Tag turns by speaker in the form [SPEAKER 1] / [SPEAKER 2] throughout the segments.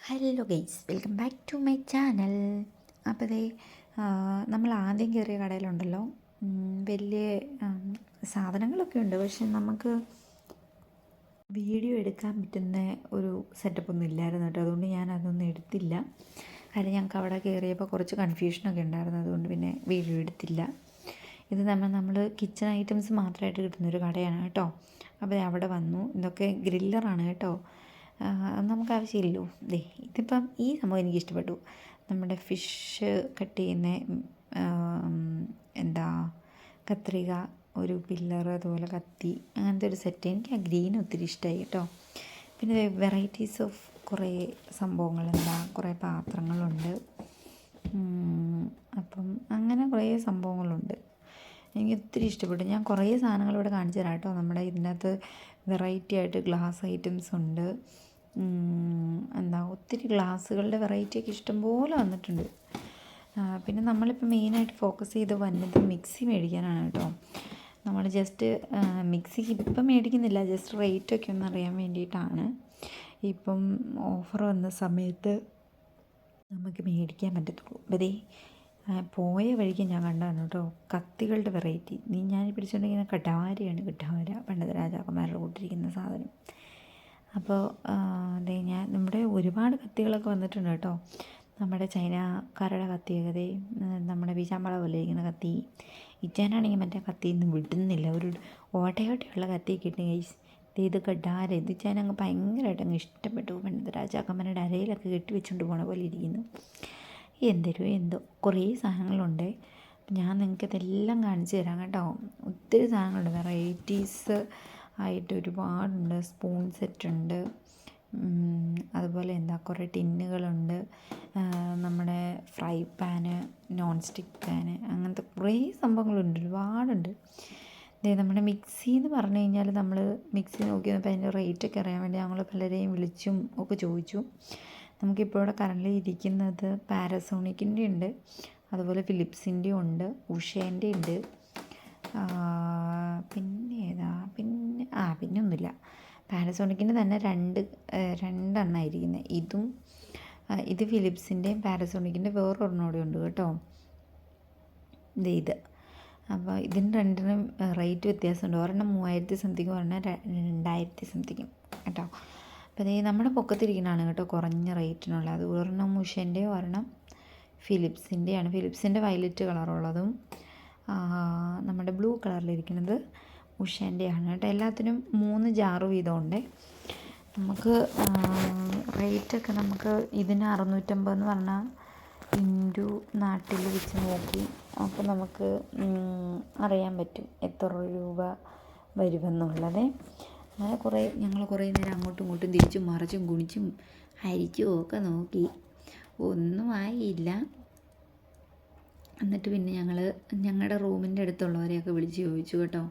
[SPEAKER 1] Hello guys, welcome back to my channel. അപ്പോൾ നമ്മൾ ആദ്യം കയറിയ കടയിലുണ്ടല്ലോ, വലിയ സാധനങ്ങളൊക്കെ ഉണ്ട്. പക്ഷെ നമുക്ക് വീഡിയോ എടുക്കാൻ പറ്റുന്ന ഒരു സെറ്റപ്പൊന്നും ഇല്ലായിരുന്നു കേട്ടോ. അതുകൊണ്ട് ഞാൻ അതൊന്നും എടുത്തില്ല. കാര്യം ഞങ്ങൾക്ക് അവിടെ കയറിയപ്പോൾ കുറച്ച് കൺഫ്യൂഷനൊക്കെ ഉണ്ടായിരുന്നു. അതുകൊണ്ട് പിന്നെ വീഡിയോ എടുത്തില്ല. ഇത് നമ്മൾ കിച്ചൺ ഐറ്റംസ് മാത്രമായിട്ട് കിട്ടുന്നൊരു കടയാണ് കേട്ടോ. അപ്പോൾ അവിടെ വന്നു. ഇതൊക്കെ ഗ്രില്ലറാണ് കേട്ടോ. നമുക്ക് ആവശ്യമില്ലല്ലോ. ഇതിപ്പം ഈ സംഭവം എനിക്കിഷ്ടപ്പെട്ടു. നമ്മുടെ ഫിഷ് കട്ട് ചെയ്യുന്ന കത്രിക, ഒരു പില്ലർ, അതുപോലെ കത്തി, അങ്ങനത്തെ ഒരു സെറ്റ്. എനിക്ക് ആ ഗ്രീൻ ഒത്തിരി ഇഷ്ടമായി കേട്ടോ. പിന്നെ വെറൈറ്റീസ് ഓഫ് കുറേ സംഭവങ്ങൾ, കുറേ പാത്രങ്ങളുണ്ട്. അപ്പം അങ്ങനെ കുറേ സംഭവങ്ങളുണ്ട്. എനിക്ക് ഒത്തിരി ഇഷ്ടപ്പെട്ടു. ഞാൻ കുറേ സാധനങ്ങൾ ഇവിടെ കാണിച്ചു തരാം കേട്ടോ. നമ്മുടെ ഇതിനകത്ത് വെറൈറ്റി ആയിട്ട് ഗ്ലാസ് ഐറ്റംസ് ഉണ്ട്. ഒത്തിരി ഗ്ലാസ്സുകളുടെ വെറൈറ്റിയൊക്കെ ഇഷ്ടംപോലെ വന്നിട്ടുണ്ട്. പിന്നെ നമ്മളിപ്പോൾ മെയിനായിട്ട് ഫോക്കസ് ചെയ്ത് വന്നത് മിക്സി മേടിക്കാനാണ് കേട്ടോ. നമ്മൾ ജസ്റ്റ് മിക്സിക്ക് ഇപ്പം മേടിക്കുന്നില്ല, ജസ്റ്റ് റേറ്റൊക്കെ ഒന്ന് അറിയാൻ വേണ്ടിയിട്ടാണ്. ഇപ്പം ഓഫർ വന്ന സമയത്ത് നമുക്ക് മേടിക്കാൻ പറ്റത്തുള്ളൂ. അപ്പോൾ പോയ വഴിക്ക് ഞാൻ കണ്ടതാണ് കേട്ടോ കത്തികളുടെ വെറൈറ്റി. ഞാൻ പിടിച്ചുകൊണ്ടിരിക്കുന്ന കഠാരയാണ്. കഠാര പണ്ടത്തെ രാജാക്കന്മാരുടെ കൂട്ടിരിക്കുന്ന സാധനം. അപ്പോൾ നമ്മുടെ ഒരുപാട് കത്തികളൊക്കെ വന്നിട്ടുണ്ട് കേട്ടോ. നമ്മുടെ ചൈനക്കാരുടെ കത്തിയൊക്കെ, നമ്മുടെ വീശാമ്പള പോലെ ഇരിക്കുന്ന കത്തി. ഇച്ചാനാണെങ്കിൽ മറ്റേ കത്തിയൊന്നും വിടുന്നില്ല. ഒരു ഓട്ടയോട്ടയുള്ള കത്തി കിട്ടി ഗൈസ്. ഇത് കഠാര. ഇത് ഇച്ചാനങ്ങ് ഭയങ്കരമായിട്ട് അങ്ങ് ഇഷ്ടപ്പെട്ടു. പണ്ടത്തെ രാജാക്കന്മാരുടെ അരയിലൊക്കെ കെട്ടി വെച്ചുകൊണ്ട് പോണ പോലെ ഇരിക്കുന്നു. എന്തോ കുറേ സാധനങ്ങളുണ്ട്. ഞാൻ നിങ്ങൾക്കിതെല്ലാം കാണിച്ചു തരാം കേട്ടോ. ഒത്തിരി സാധനങ്ങളുണ്ട്, വെറൈറ്റീസ് ആയിട്ട് ഒരുപാടുണ്ട്. സ്പൂൺ സെറ്റുണ്ട്, അതുപോലെ കുറേ ടിന്നുകളുണ്ട്. നമ്മുടെ fry PAN, non stick PAN, അങ്ങനത്തെ കുറേ സംഭവങ്ങളുണ്ട്, ഒരുപാടുണ്ട്. നമ്മുടെ മിക്സി എന്ന് പറഞ്ഞു കഴിഞ്ഞാൽ നമ്മൾ മിക്സി നോക്കി വന്നപ്പോൾ അതിൻ്റെ റേറ്റൊക്കെ അറിയാൻ വേണ്ടി ഞങ്ങൾ പലരെയും വിളിച്ചും ഒക്കെ ചോദിച്ചു. നമുക്കിപ്പോൾ ഇവിടെ കറൻറ്റ്ലി ഇരിക്കുന്നത് പാരസോണിക്കിൻ്റെ ഉണ്ട്, അതുപോലെ ഫിലിപ്സിൻ്റെ ഉണ്ട്, ഉഷേൻ്റെ ഉണ്ട്. പിന്നെ ഒന്നുമില്ല. പാരസോണിക്കിൻ്റെ തന്നെ രണ്ടെണ്ണമായിരിക്കുന്നത്. ഇത് ഫിലിപ്സിൻ്റെയും പാരസോണിക്കിൻ്റെ വേറൊരെണ്ണം കൂടെ ഉണ്ട് കേട്ടോ. ഇത് അപ്പോൾ ഇതിന് രണ്ടിനും റേറ്റ് വ്യത്യാസമുണ്ട്. ഒരെണ്ണം 3000 സംതിങ്, ഒരെണ്ണം 2000 സംതിങ് കേട്ടോ. അപ്പോൾ നമ്മുടെ പൊക്കത്തിരിക്കുന്നതാണ് കേട്ടോ കുറഞ്ഞ റേറ്റിനുള്ള. അത് ഒരെണ്ണം ഉഷേൻ്റെയും ഒരെണ്ണം ഫിലിപ്സിൻ്റെയാണ്. ഫിലിപ്സിൻ്റെ വയലറ്റ് കളറുള്ളതും നമ്മുടെ ബ്ലൂ കളറിലിരിക്കുന്നത് ഉഷേൻ്റെയാണ് കേട്ടോ. എല്ലാത്തിനും 3 ജാറ് വീതമുണ്ട്. നമുക്ക് റേറ്റൊക്കെ നമുക്ക് ഇതിന് 650 എന്ന് പറഞ്ഞാൽ ഇൻറ്റു നാട്ടിൽ വെച്ച് നോക്കി അപ്പോൾ നമുക്ക് അറിയാൻ പറ്റും എത്ര രൂപ വരുമെന്നുള്ളത്. അങ്ങനെ ഞങ്ങൾ കുറേ നേരം അങ്ങോട്ടും ഇങ്ങോട്ടും തിരിച്ചും മറിച്ചും കുണിച്ചും ഹരിച്ചും ഒക്കെ നോക്കി, ഒന്നും ആയില്ല. എന്നിട്ട് പിന്നെ ഞങ്ങളുടെ റൂമിൻ്റെ അടുത്തുള്ളവരെയൊക്കെ വിളിച്ച് ചോദിച്ചു കേട്ടോ.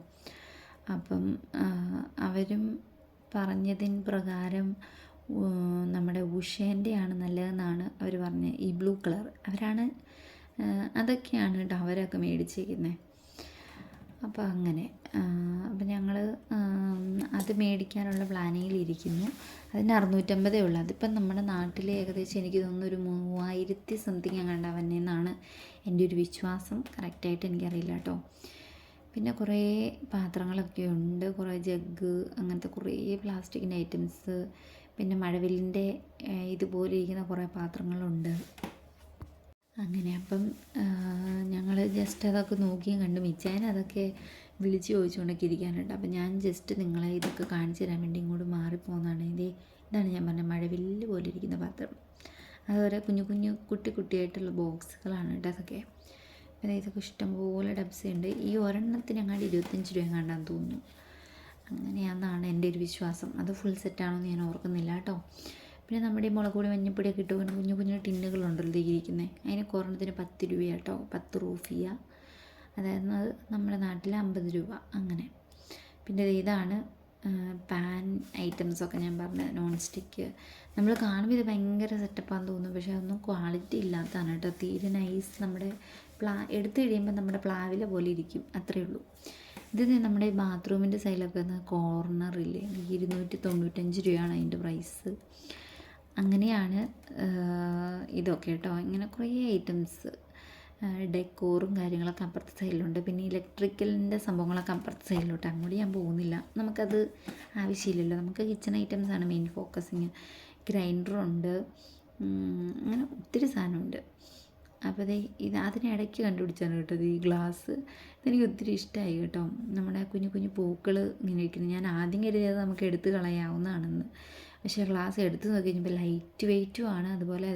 [SPEAKER 1] അപ്പം അവരും പറഞ്ഞതിന് പ്രകാരം നമ്മുടെ ഉഷേൻ്റെയാണ് നല്ലതെന്നാണ് അവർ പറഞ്ഞത്. ഈ ബ്ലൂ കളർ അതൊക്കെയാണ് കേട്ടോ അവരൊക്കെ മേടിച്ചിരിക്കുന്നത്. അപ്പോൾ അങ്ങനെ ഞങ്ങൾ അത് മേടിക്കാനുള്ള പ്ലാനിങ്ങിലിരിക്കുന്നു. അതിന് 650 ഉള്ളൂ. അതിപ്പം നമ്മുടെ നാട്ടിൽ ഏകദേശം എനിക്ക് തോന്നുന്നു ഒരു 3000 സംതിങ് അങ്ങാണ്ടാവുന്നതെന്നാണ് എൻ്റെ ഒരു വിശ്വാസം. കറക്റ്റായിട്ട് എനിക്കറിയില്ല കേട്ടോ. പിന്നെ കുറേ പാത്രങ്ങളൊക്കെ ഉണ്ട്, കുറേ ജഗ്, അങ്ങനത്തെ കുറേ പ്ലാസ്റ്റിക്കിൻ്റെ ഐറ്റംസ്. പിന്നെ മഴവില്ലിൻ്റെ ഇതുപോലെ ഇരിക്കുന്ന കുറേ പാത്രങ്ങളുണ്ട്. അങ്ങനെ അപ്പം ഞങ്ങൾ ജസ്റ്റ് അതൊക്കെ നോക്കിയും കണ്ടു. മിച്ചാൻ അതൊക്കെ വിളിച്ച് ചോദിച്ചുകൊണ്ടൊക്കെ ഇരിക്കാനുണ്ട്. അപ്പം ഞാൻ ജസ്റ്റ് നിങ്ങളെ ഇതൊക്കെ കാണിച്ചു തരാൻ വേണ്ടി ഇങ്ങോട്ട് മാറിപ്പോകുന്നതാണ്. ഇതാണ് ഞാൻ പറഞ്ഞ മഴവില്ല് പോലെ ഇരിക്കുന്ന പാത്രം. അതുപോലെ കുഞ്ഞു കുട്ടിയായിട്ടുള്ള ബോക്സുകളാണ് കേട്ടോ അതൊക്കെ. പിന്നെ ഇതൊക്കെ ഇഷ്ടംപോലെ ഡബ്സുണ്ട്. ഈ ഒരെണ്ണത്തിന് അങ്ങാണ്ട് 25 രൂപ എങ്ങാണ്ടാന്ന് തോന്നുന്നു. അങ്ങനെയാണെന്നാണ് എൻ്റെ ഒരു വിശ്വാസം. അത് ഫുൾ സെറ്റാണോന്ന് ഞാൻ ഓർക്കുന്നില്ല കേട്ടോ. പിന്നെ നമ്മുടെ ഈ മുളക് പൊടി, മഞ്ഞപ്പൊടിയൊക്കെ ഇട്ട് കുഞ്ഞു ടിന്നുകളുണ്ടല്ലോ ഇരിക്കുന്നത്. അതിന് കുറഞ്ഞതിന് 10 രൂപ കേട്ടോ. 10 റൂഫിയ, അതായത് നമ്മുടെ നാട്ടിൽ 50 രൂപ അങ്ങനെ. പിന്നെ ഇതാണ് പാൻ ഐറ്റംസൊക്കെ ഞാൻ പറഞ്ഞത്. നോൺ സ്റ്റിക്ക് നമ്മൾ കാണുമ്പോൾ ഇത് ഭയങ്കര സെറ്റപ്പാന്ന് തോന്നുന്നു, പക്ഷേ അതൊന്നും ക്വാളിറ്റി ഇല്ലാത്തതാണ് കേട്ടോ. തീരെ നൈസ്. നമ്മുടെ എടുത്ത് കഴിയുമ്പോൾ നമ്മുടെ പ്ലാവില പോലെ ഇരിക്കും, അത്രയേ ഉള്ളൂ. ഇത് നമ്മുടെ ബാത്റൂമിൻ്റെ സൈഡിലൊക്കെ കോർണറില്ലേ, 295 രൂപയാണ് അതിൻ്റെ പ്രൈസ്. അങ്ങനെയാണ് ഇതൊക്കെ കേട്ടോ. ഇങ്ങനെ കുറേ ഐറ്റംസ് ഡെക്കോറും കാര്യങ്ങളൊക്കെ അപ്പുറത്തെ സൈഡിലുണ്ട്. പിന്നെ ഇലക്ട്രിക്കലിൻ്റെ സംഭവങ്ങളൊക്കെ അപ്പുറത്തെ സൈഡിലോട്ട്. അങ്ങോട്ട് ഞാൻ പോകുന്നില്ല, നമുക്കത് ആവശ്യമില്ലല്ലോ. നമുക്ക് കിച്ചൺ ഐറ്റംസാണ് മെയിൻ ഫോക്കസിങ്. ഗ്രൈൻഡറുണ്ട്, അങ്ങനെ ഒത്തിരി സാധനമുണ്ട്. അപ്പോൾ അതിനിടയ്ക്ക് കണ്ടുപിടിച്ചാണ് കേട്ടോ ഈ ഗ്ലാസ്. ഇതെനിക്ക് ഒത്തിരി ഇഷ്ടമായി കേട്ടോ. നമ്മുടെ കുഞ്ഞു കുഞ്ഞു പൂക്കൾ ഇങ്ങനെ ഇരിക്കുന്നത്. ഞാൻ ആദ്യം കരുതിയത് നമുക്ക് എടുത്ത് കളയാവുന്നതാണെന്ന്. പക്ഷേ ഗ്ലാസ് എടുത്ത് നോക്കി കഴിഞ്ഞപ്പോൾ ലൈറ്റ് വെയ്റ്റും ആണ്. അതുപോലെ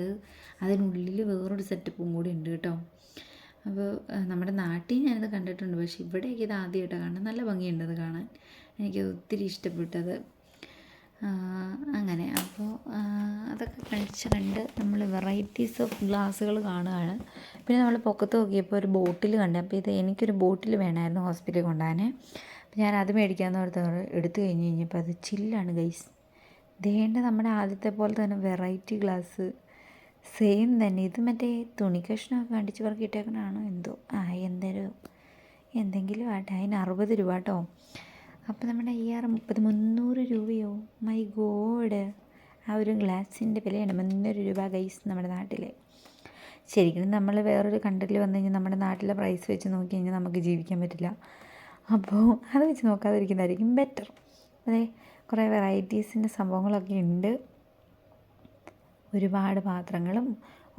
[SPEAKER 1] അതിനുള്ളിൽ വേറൊരു സെറ്റപ്പും കൂടി ഉണ്ട് കേട്ടോ. അപ്പോൾ നമ്മുടെ നാട്ടിൽ ഞാനിത് കണ്ടിട്ടുണ്ട്, പക്ഷേ ഇവിടേക്ക് ഇത് ആദ്യമായിട്ടാണ് കാണാൻ. നല്ല ഭംഗിയുണ്ട് അത് കാണാൻ. എനിക്കത് ഒത്തിരി ഇഷ്ടപ്പെട്ടത്. അങ്ങനെ അപ്പോൾ അതൊക്കെ കണ്ട് നമ്മൾ വെറൈറ്റീസ് ഓഫ് ഗ്ലാസ്സുകൾ കാണുകയാണ്. പിന്നെ നമ്മൾ പൊക്കത്ത് നോക്കിയപ്പോൾ ഒരു ബോട്ടിൽ കണ്ടു. അപ്പോൾ എനിക്കൊരു ബോട്ടിൽ വേണമായിരുന്നു ഹോസ്പിറ്റലിൽ കൊണ്ടുപോകാൻ. അപ്പോൾ ഞാൻ അത് മേടിക്കാമെന്ന് ഓർത്ത് എടുത്തു കഴിഞ്ഞപ്പോൾ അത് ചില്ലാണ് ഗൈസ്. നമ്മുടെ ആദ്യത്തെ പോലെ തന്നെ വെറൈറ്റി ഗ്ലാസ് സെയിം തന്നെ. ഇത് മറ്റേ തുണി കഷ്ണമൊക്കെ കണ്ടിച്ച് പറക്കിയിട്ടേക്കണാണോ എന്തോ, എന്തെങ്കിലും ആട്ടെ. അതിന് 60 രൂപ കേട്ടോ. അപ്പോൾ നമ്മുടെ 300 രൂപയോ, മൈ ഗോഡ്. ആ ഒരു ഗ്ലാസിൻ്റെ വിലയാണ് 300 രൂപ ഗൈസ് നമ്മുടെ നാട്ടിൽ. ശരിക്കും നമ്മൾ വേറൊരു കൺട്രിയിൽ വന്നു കഴിഞ്ഞാൽ നമ്മുടെ നാട്ടിലെ പ്രൈസ് വെച്ച് നോക്കി കഴിഞ്ഞാൽ നമുക്ക് ജീവിക്കാൻ പറ്റില്ല. അപ്പോൾ അത് വെച്ച് നോക്കാതിരിക്കുന്നതായിരിക്കും ബെറ്റർ. അതെ, കുറേ വെറൈറ്റീസിൻ്റെ സംഭവങ്ങളൊക്കെ ഉണ്ട്. ഒരുപാട് പാത്രങ്ങളും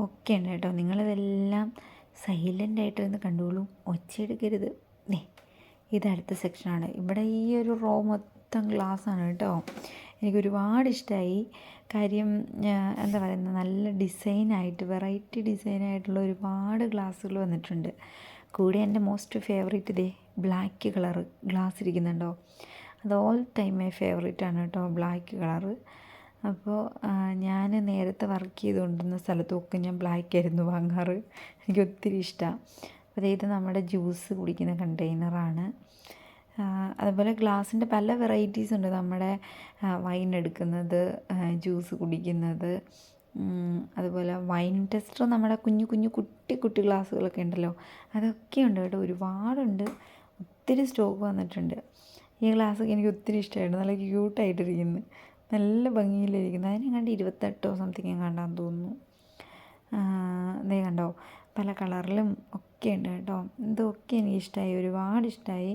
[SPEAKER 1] ഒക്കെ ഉണ്ട് കേട്ടോ. നിങ്ങളിതെല്ലാം സൈലൻ്റായിട്ടിരുന്ന് കണ്ടോളൂ, ഒച്ചയെടുക്കരുത്. ഇതടുത്ത സെക്ഷനാണ്. ഇവിടെ ഈ ഒരു റോ മൊത്തം ഗ്ലാസ്സാണ് കേട്ടോ. എനിക്കൊരുപാട് ഇഷ്ടമായി. കാര്യം എന്താ പറയുന്നത്, നല്ല ഡിസൈനായിട്ട്, വെറൈറ്റി ഡിസൈനായിട്ടുള്ള ഒരുപാട് ഗ്ലാസ്സുകൾ വന്നിട്ടുണ്ട്. കൂടെ എൻ്റെ most favourite black colour glass ഇരിക്കുന്നുണ്ടോ. അത് ഓൾ ടൈം മൈ ഫേവറേറ്റാണ് കേട്ടോ, ബ്ലാക്ക് കളറ്. അപ്പോൾ ഞാൻ നേരത്തെ വർക്ക് ചെയ്തുകൊണ്ടിരുന്ന സ്ഥലത്തൊക്കെ ഞാൻ ബ്ലാക്ക് ആയിരുന്നു വാങ്ങാറ്. എനിക്ക് ഒത്തിരി ഇഷ്ടമാണ്. അപ്പോൾ ഇത് നമ്മുടെ ജ്യൂസ് കുടിക്കുന്ന കണ്ടെയ്നറാണ്. അതുപോലെ ഗ്ലാസിൻ്റെ പല വെറൈറ്റീസ് ഉണ്ട്. നമ്മുടെ വൈൻ എടുക്കുന്നത്, ജ്യൂസ് കുടിക്കുന്നത്, അതുപോലെ വൈൻ ടെസ്റ്റർ, നമ്മുടെ കുഞ്ഞു കുഞ്ഞു കുട്ടി ഗ്ലാസ്സുകളൊക്കെ ഉണ്ടല്ലോ, അതൊക്കെ ഉണ്ട് കേട്ടോ. ഒരുപാടുണ്ട്, ഒത്തിരി സ്റ്റോക്ക് വന്നിട്ടുണ്ട്. ഈ ഗ്ലാസ്സൊക്കെ എനിക്ക് ഒത്തിരി ഇഷ്ടമായിരുന്നു. നല്ല ക്യൂട്ടായിട്ടിരിക്കുന്നു, നല്ല ഭംഗിയിലിരിക്കുന്നത്. അതിനെങ്ങാണ്ട് 28 സംതിങ് കണ്ടാന്ന് തോന്നുന്നു. കണ്ടോ, പല കളറിലും ഒക്കെ ഉണ്ട് കേട്ടോ. ഇതൊക്കെ എനിക്കിഷ്ടമായി, ഒരുപാട് ഇഷ്ടമായി.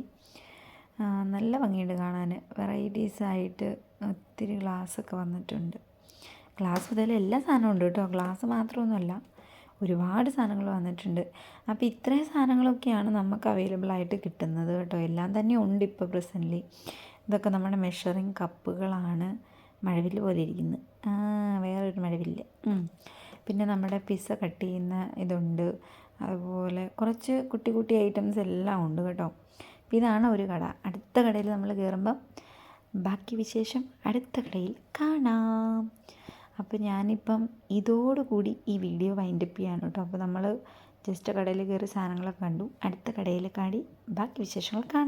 [SPEAKER 1] നല്ല ഭംഗിയുണ്ട് കാണാൻ. വെറൈറ്റീസായിട്ട് ഒത്തിരി ഗ്ലാസ്സൊക്കെ വന്നിട്ടുണ്ട്. ഗ്ലാസ് മുതൽ എല്ലാ സാധനവും ഉണ്ട് കേട്ടോ, ഗ്ലാസ് മാത്രമൊന്നുമല്ല, ഒരുപാട് സാധനങ്ങൾ വന്നിട്ടുണ്ട്. അപ്പോൾ ഇത്രയും സാധനങ്ങളൊക്കെയാണ് നമുക്ക് അവൈലബിളായിട്ട് കിട്ടുന്നത് കേട്ടോ. എല്ലാം തന്നെ ഉണ്ട് ഇപ്പോൾ പ്രസൻ്റ്ലി. ഇതൊക്കെ നമ്മുടെ മെഷറിങ് കപ്പുകളാണ്. മഴവില്ല് പോലെ ഇരിക്കുന്നു, വേറൊരു മഴവില്ല്. പിന്നെ നമ്മുടെ പിസ്സ കട്ട് ചെയ്യുന്ന ഇതുണ്ട്. അതുപോലെ കുറച്ച് കുട്ടി ഐറ്റംസ് എല്ലാം ഉണ്ട് കേട്ടോ. അപ്പോൾ ഇതാണ് ഒരു കട. അടുത്ത കടയിൽ നമ്മൾ കയറുമ്പം ബാക്കി വിശേഷം അടുത്ത കടയിൽ കാണാം. അപ്പോൾ ഞാനിപ്പം ഇതോടുകൂടി ഈ വീഡിയോ വൈൻഡപ്പ് ചെയ്യാണ് കേട്ടോ. അപ്പോൾ നമ്മൾ ജസ്റ്റ് കടയിൽ കയറി സാധനങ്ങളൊക്കെ കണ്ടു. അടുത്ത കടയിൽ കാടി ബാക്കി വിശേഷങ്ങൾ കാണാം.